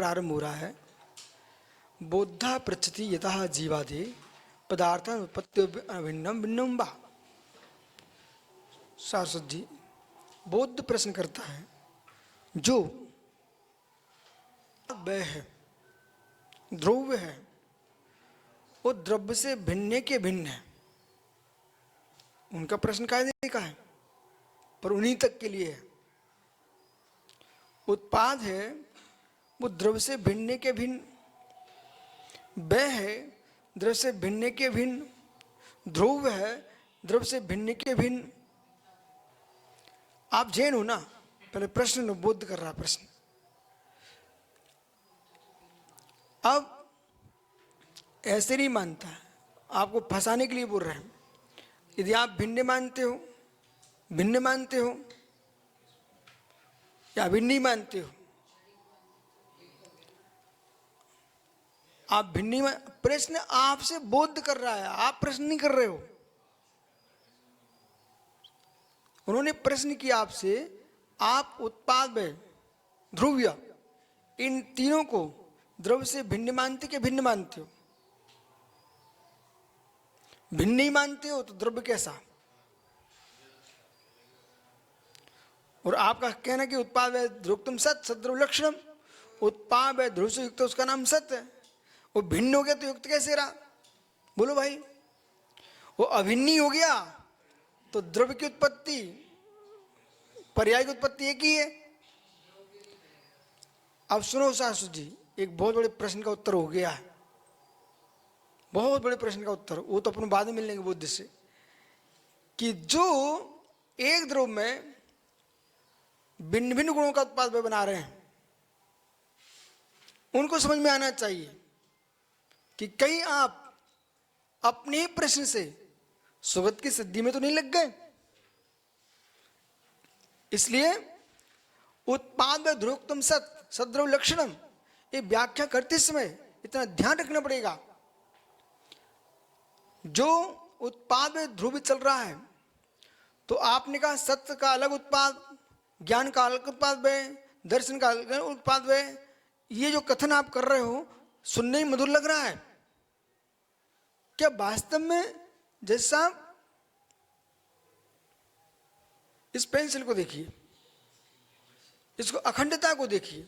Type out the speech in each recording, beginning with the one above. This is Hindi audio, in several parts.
प्रारंभ हो रहा है। बोधा पृच्छति यतः जीवादि पदार्थान उत्पत्ति भिन्नम भिन्नम वा। सारस्वत जी बौद्ध प्रश्न करता है, जो वह है, ध्रुव है, वो द्रव्य से भिन्न के भिन्न है। उनका प्रश्न कायदे का है, पर उन्हीं तक के लिए है। उत्पाद है वो द्रव्य से भिन्न के भिन्न, वह है द्रव्य से भिन्न के भिन्न, ध्रुव है द्रव्य से भिन्न के भिन्न। आप जैन हो ना, पहले प्रश्न बोध कर रहा प्रश्न। अब ऐसे नहीं मानता, आपको फंसाने के लिए बोल रहे हैं। यदि आप भिन्न मानते हो, भिन्न मानते हो या भिन्न मानते हो, आप भिन्न, प्रश्न आपसे बोध कर रहा है, आप प्रश्न नहीं कर रहे हो। उन्होंने प्रश्न किया आपसे, आप उत्पाद में ध्रुव्य इन तीनों को द्रव्य से भिन्न मानते कि भिन्न मानते हो? भिन्न नहीं मानते हो तो द्रव्य कैसा? और आपका कहना कि उत्पाद है ध्रुवत्तम सत सद्रव लक्षणम, उत्पाद है ध्रुव से युक्त, उसका नाम सत्य है। वो भिन्न हो गया तो युक्त कैसे रहा? बोलो भाई। वो अभिन्नी हो गया तो द्रव्य की उत्पत्ति, पर्याय की उत्पत्ति एक ही है। अब सुनो सासु जी, एक बहुत बड़े प्रश्न का उत्तर हो गया है, बहुत बड़े प्रश्न का उत्तर। वो तो अपन बाद में मिलने के बुद्धि से, कि जो एक द्रव्य में भिन्न भिन्न गुणों का उत्पाद वे बना रहे हैं, उनको समझ में आना चाहिए कि कहीं आप अपने प्रश्न से सुगत की सिद्धि में तो नहीं लग गए। इसलिए उत्पाद ध्रुवोक्तम सत सद्रव लक्षणम, ये व्याख्या करते समय इतना ध्यान रखना पड़ेगा। जो उत्पाद में ध्रुव चल रहा है, तो आपने कहा सत्य का अलग उत्पाद, ज्ञान का अलग उत्पाद है, दर्शन का अलग उत्पाद है। ये जो कथन आप कर रहे हो सुनने में मधुर लग रहा है, क्या वास्तव में? जैसा इस पेंसिल को देखिए, इसको अखंडता को देखिए,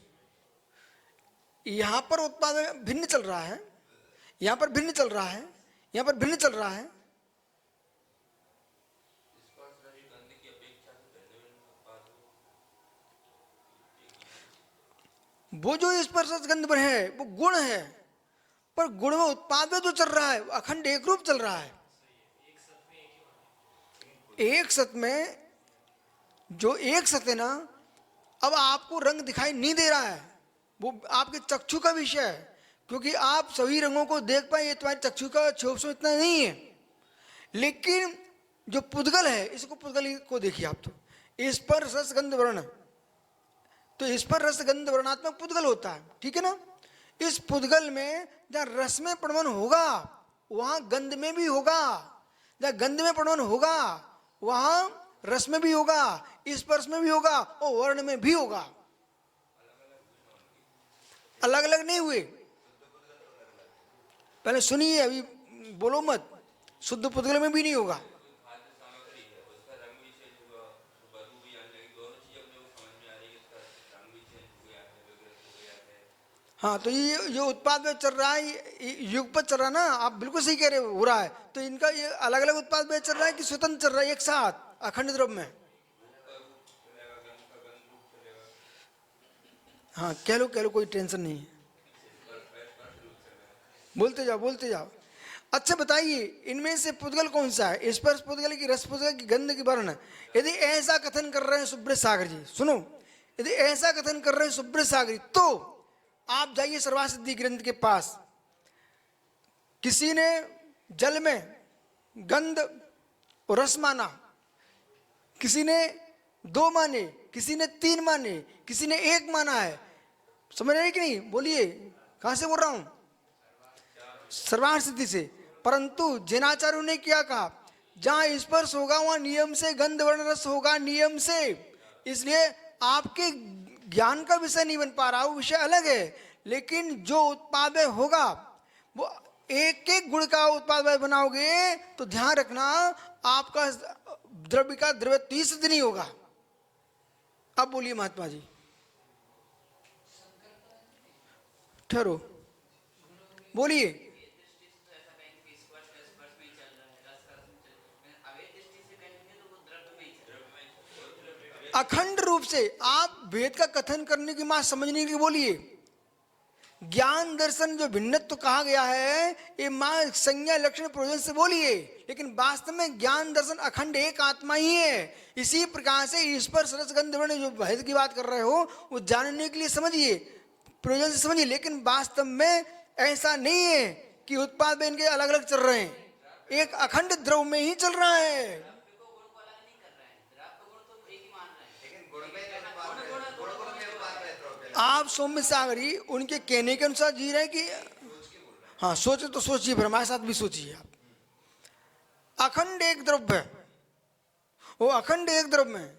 यहां पर उत्पाद भिन्न चल रहा है, यहां पर भिन्न चल रहा है, यहां पर भिन्न चल रहा है। वो जो स्पर्श गंध पर है वो गुण है, पर गुण में उत्पाद में जो चल रहा है अखंड एक रूप चल रहा है। एक सत में जो एक सत है ना, अब आपको रंग दिखाई नहीं दे रहा है, वो आपके चक्षु का विषय है, क्योंकि आप सभी रंगों को देख पाए, ये तुम्हारे चक्षु का क्षोभ इतना नहीं है। लेकिन जो पुद्गल है, इसको पुद्गल को देखिए आप, तो स्पर्श रस गंध वर्ण, तो इस पर रस गंध वर्णात्मक पुद्गल होता है, ठीक है ना। इस पुद्गल में जहां रस में प्रमाण होगा वहां गंध में भी होगा, जहां गंध में प्रमाण होगा वहां रस में भी होगा, स्पर्श में भी होगा और वर्ण में भी होगा। अलग अलग नहीं हुए। पहले सुनिए, अभी बोलो मत। शुद्ध पुद्गल में भी नहीं होगा। हाँ, तो ये जो उत्पाद में चल रहा है, युगपत चल रहा है ना, आप बिल्कुल सही कह रहे हो रहा है। तो इनका ये अलग अलग उत्पाद में चल रहा है कि स्वतंत्र चल रहा है एक साथ अखंड द्रव्य में? हाँ, कह लो कोई टेंशन नहीं है, बोलते जाओ बोलते जाओ। अच्छा बताइए, इनमें से पुद्गल कौन सा है? स्पर्श पुद्गल की, रस पुद्गल की, गंध की, वर्ण? यदि ऐसा कथन कर रहे हैं सुब्रत सागर जी, सुनो, यदि ऐसा कथन कर रहे हैं सुब्रत सागर जी, तो आप जाइए सर्वासिद्धि ग्रंथ के पास। किसी ने जल में गंध और रस माना, किसी ने 2 माने, किसी ने 3 माने, किसी ने 1 माना है। समझ रहे कि नहीं? बोलिए, कहां से बोल रहा हूं? सर्वासिद्धि से। परंतु जैनाचार्यों ने क्या कहा? जहां स्पर्श होगा वहां नियम से गंध वर्ण रस होगा, नियम से। इसलिए आपके ज्ञान का विषय नहीं बन पा रहा, वो विषय अलग है, लेकिन जो उत्पादय होगा वो एक एक गुण का उत्पादय बनाओगे तो ध्यान रखना आपका द्रव्य का द्रव्य 30 नहीं होगा। अब बोलिए महात्मा जी, ठहरो, बोलिए। अखंड रूप से आप वेद का कथन करने की मां समझने की बोलिए। ज्ञान दर्शन जो भिन्नत्व कहा गया है ये मां संज्ञा लक्षण प्रयोजन से बोलिए, लेकिन वास्तव में ज्ञान दर्शन अखंड एक आत्मा ही है। इसी प्रकार से ईश्वर सरस गंध वर्ण जो भेद की बात कर रहे हो वो जानने के लिए समझिए, प्रयोजन से समझिए, लेकिन वास्तव में ऐसा नहीं है कि उत्पाद में इनके अलग अलग चल रहे हैं, एक अखंड द्रव में ही चल रहा है। आप सौम्य सागरी उनके कहने के अनुसार जी रहे कि हाँ सोचे तो सोचिए, फिर हमारे साथ भी सोचिए आप। अखंड एक द्रव्य है, वो अखंड एक द्रव्य में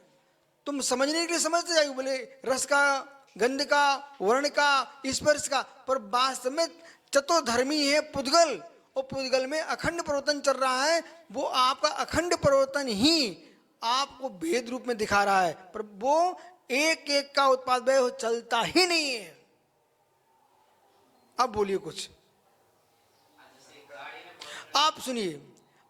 तुम समझने के लिए समझते जाओगे, बोले रस का, गंध का, वर्ण का, स्पर्श का, पर वास्तव में चतुर्धर्मी है पुद्गल, और पुद्गल में अखंड परिवर्तन चल रहा है। वो आपका अखंड परिवर्तन ही आपको भेद रूप में दिखा रहा है, पर वो एक एक का उत्पाद व्यय चलता ही नहीं है। अब बोलिए कुछ, आप सुनिए,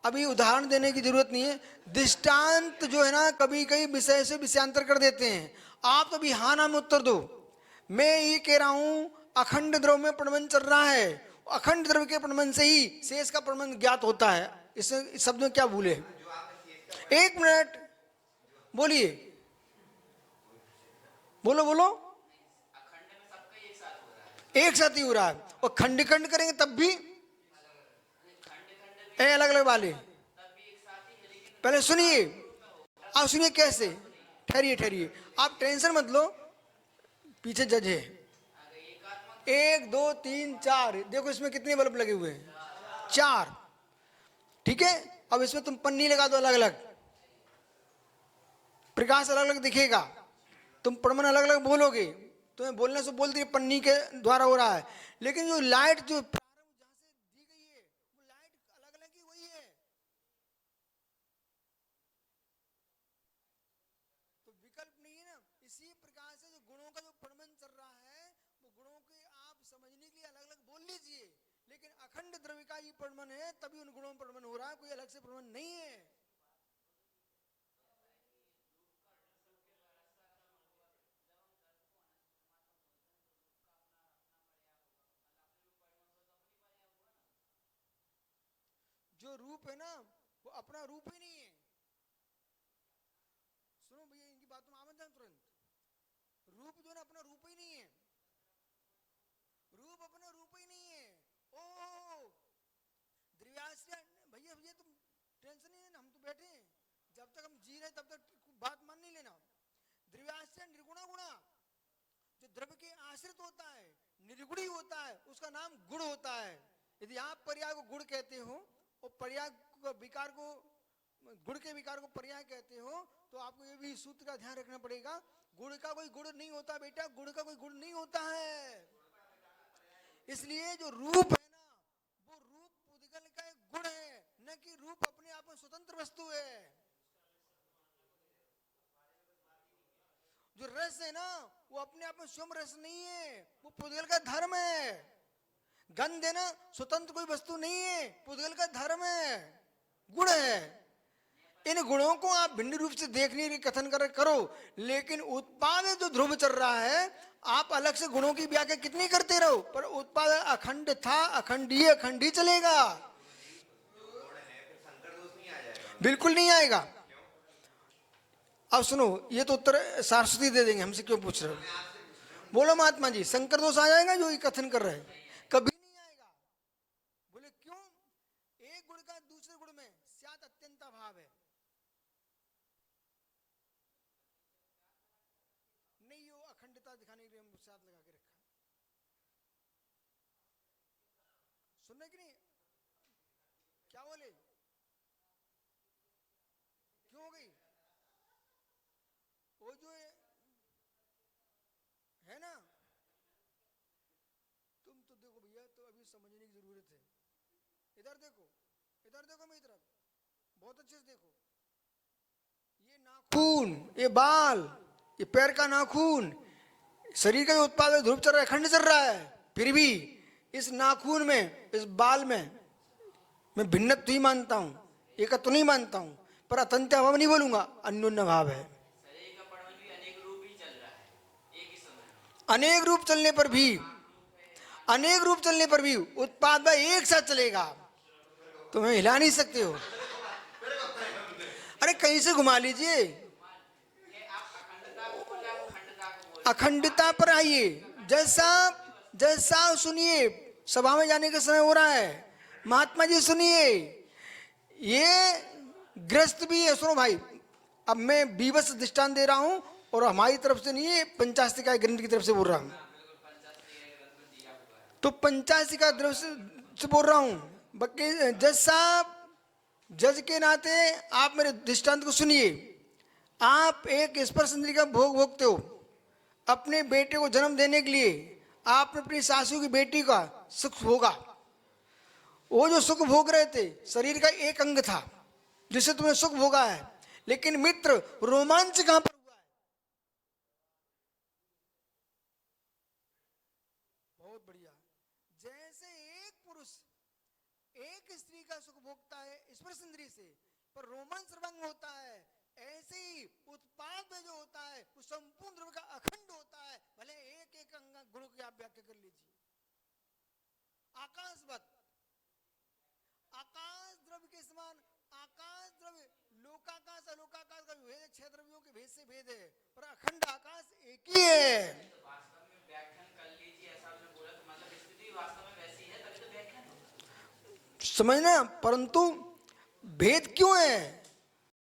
अभी उदाहरण देने की जरूरत नहीं है, दृष्टांत जो है ना कभी कई विषय से विषयांतर कर देते हैं। आप तो भी हाँ नाम उत्तर दो। मैं ये कह रहा हूं अखंड द्रव्य में प्रबंध चल रहा है, अखंड द्रव्य के प्रबंध से ही शेष का प्रबंध ज्ञात होता है। इस शब्द में क्या भूले? एक मिनट बोलिए, बोलो बोलो। एक साथ ही हो रहा है, और खंड खंड करेंगे तब भी अलग अलग वाले। पहले सुनिए, आप सुनिए कैसे, ठहरिए ठहरिए, आप टेंशन मत लो, पीछे जज है। 1 2 3 4, देखो इसमें कितने बल्ब लगे हुए हैं, 4, ठीक है। अब इसमें तुम पन्नी लगा दो, अलग अलग प्रकाश अलग अलग दिखेगा, तुम प्रमाण अलग अलग बोलोगे, तुम्हें बोलने से बोल दिए पन्नी के द्वारा हो रहा है, लेकिन जो लाइट जो अखंड द्रव्य का ही प्रमाण है, तभी उन गुणों में प्रमाण हो रहा है, कोई अलग से प्रमाण नहीं है। जो रूप है ना वो अपना रूप ही नहीं है। सुनो भैया, इनकी बातों में आमंत्रण तुरंत, रूप जो है ना अपना रूप ही नहीं है, रूप अपना रूप ही नहीं है। ओ द्रव्याश्रय भैया, भैया तुम टेंशन नहीं लेना, हम तो बैठे हैं, जब तक हम जी रहे तब तक बात मान नहीं लेना। द्रव्याश्रय निर्गुणा गुणा, जो द्रव्य के आश्रित होता है निर्गुणी होता है, उसका नाम गुण होता है। यदि आप पर्याय को गुण कहते हो और पर्याय विकार को, गुण के विकार को पर्याय कहते हो, तो आपको ये भी सूत्र का ध्यान रखना पड़ेगा, गुण का कोई गुण नहीं होता बेटा, गुण का कोई गुण नहीं होता है। इसलिए जो रूप है ना वो रूप पुद्गल का एक गुण है, न कि रूप अपने आप में स्वतंत्र वस्तु है। जो रस है ना वो अपने आप में स्वयं रस नहीं है, वो पुद्गल का धर्म है। गंध है ना स्वतंत्र कोई वस्तु नहीं है, पुद्गल का धर्म है, गुण है। इन गुणों को आप भिन्न रूप से देखने के कथन करो, लेकिन उत्पाद जो ध्रुव चल रहा है, आप अलग से गुणों की व्याख्या कितनी करते रहो, पर उत्पाद अखंड था, अखंड ही चलेगा, बिल्कुल नहीं आएगा। अब सुनो, ये तो उत्तर सरस्वती दे देंगे, हमसे क्यों पूछ रहे हो? बोलो महात्मा जी, शंकर दोष आ जाएगा जो ये कथन कर रहे हैं? कभी नहीं आएगा। बोले क्यों? एक गुण का दूसरे गुण में स्यात् अत्यंत अभाव है, नहीं वो अखंडता दिखाने के लिए हम साथ लगा के रखा है। सुनने की नहीं, क्या बोले, क्यों हो गई वो जो समझने की जरूरत है। इधर देखो, इधर देखो मेरी तरफ, बहुत अच्छे से देखो। ये नाखून, ये बाल, ये पैर का नाखून, शरीर का जो उत्पाद ध्रुव चल रहा है, अखंड चल रहा है, फिर भी इस नाखून में, इस बाल में मैं भिन्नत्व ही मानता हूं, एकत्व नहीं मानता हूं, पर अतंत्य भाव नहीं बोलूंगा, अन्योन्य भाव है। अनेक रूप चलने पर भी, अनेक रूप चलने पर भी उत्पाद भाई एक साथ चलेगा, तुम्हें हिला नहीं सकते हो। अरे कहीं से घुमा लीजिए, अखंडता पर आइए। जैसा जैसा सुनिए, सभा में जाने का समय हो रहा है, महात्मा जी सुनिए, ये ग्रस्त भी है। सुनो भाई, अब मैं बीभत्स दृष्टांत दे रहा हूं और हमारी तरफ से नहीं है, पंचाशिका ग्रंथ की तरफ से बोल रहा हूं। तो पंचाशिका द्रव्य से बोल रहा हूं, बाकी जज साहब, जज के नाते आप मेरे दृष्टांत को सुनिए। आप एक स्पर्श इंद्रिय का भोग भोगते हो, अपने बेटे को जन्म देने के लिए आपने अपनी सासू की बेटी का सुख भोगा। वो जो सुख भोग रहे थे शरीर का एक अंग था जिससे तुमने सुख भोगा है, लेकिन मित्र रोमांच कहां पर हुआ है? बहुत बढ़िया। जैसे एक पुरुष एक स्त्री का सुख भोगता है स्पर्श इंद्रिय से, पर रोमांच सर्वांग होता है, ऐसे ही उत्पाद में जो होता है वो संपूर्ण द्रव्य का अखंड होता है, भले एक एक अंग गुण की आप व्याख्या कर लीजिए। आकाशवत, आकाश द्रव्य के समान, आकाश द्रव्य लोकाकाश अलोकाकाश का भेद, छह द्रव्यों के भेद से भेद है, पर अखंड आकाश एक ही है। वास्तव में व्याख्यान कर लीजिए, ऐसा आपने बोला तो मतलब स्थिति वास्तव में वैसी है, तभी तो व्याख्यान समझना। परंतु भेद क्यों है?